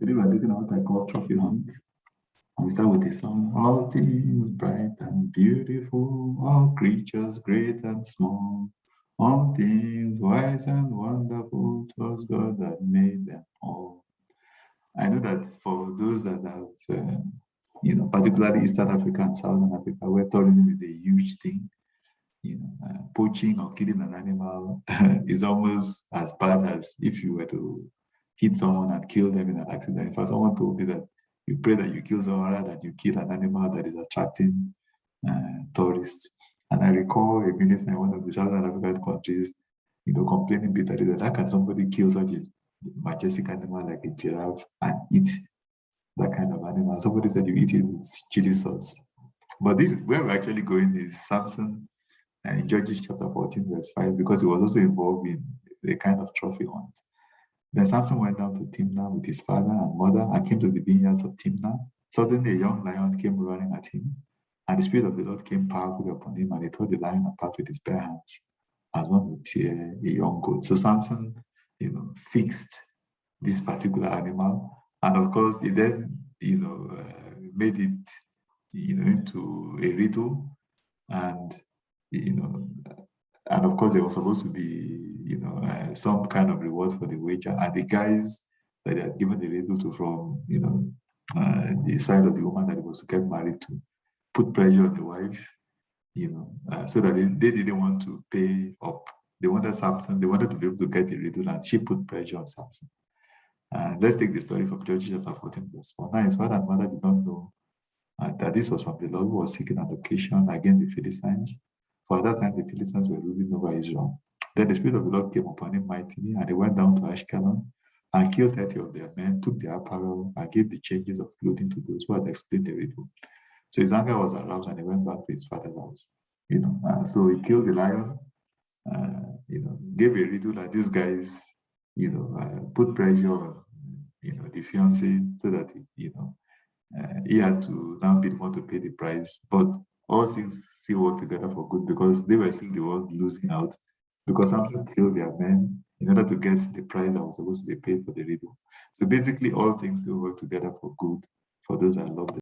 Today we're looking at what I call trophy hunt. And we start with a song. All things bright and beautiful, all creatures great and small, all things wise and wonderful, 'twas God that made them all. I know that for those that have, particularly Eastern Africa and Southern Africa, where tourism is a huge thing, poaching or killing an animal is almost as bad as if you were to hit someone and kill them in an accident. In fact, someone told me that you pray that you kill someone rather than you kill an animal that is attracting tourists. And I recall a minister in one of the Southern African countries, complaining bitterly that how can somebody kill such a majestic animal like a giraffe and eat that kind of animal? Somebody said you eat it with chili sauce. But this where we're actually going is Samson in Judges chapter 14, verse 5, because he was also involved in a kind of trophy hunt. Then Samson went down to Timnah with his father and mother and came to the vineyards of Timnah. Suddenly a young lion came running at him, and the Spirit of the Lord came powerfully upon him, and he tore the lion apart with his bare hands, as one would tear a young goat. So Samson, fixed this particular animal, and of course he then, made it, into a riddle, and and of course there was supposed to be, some kind of reward for the wager, and the guys that they had given the riddle to from, the side of the woman that he was to get married to, put pressure on the wife, so that they didn't want to pay up. They wanted Samson, they wanted to be able to get the riddle, and she put pressure on Samson. Let's take the story from Judges chapter 14, verse 4. Now his father and mother did not know that this was from the Lord, who was seeking an occasion against the Philistines. For at that time, the Philistines were ruling over Israel. Then the Spirit of the Lord came upon him mightily, and he went down to Ashkelon and killed 30 of their men, took their apparel, and gave the changes of clothing to those who had explained the riddle. So his anger was aroused, and he went back to his father's house. So he killed the lion, gave a riddle, and these guys, put pressure on, the fiancé, so that he had to now be the one to pay the price. But all things still work together for good, because they were still the ones losing out, because Samson killed their men in order to get the price that was supposed to be paid for the riddle. So basically all things still work together for good for those that love them.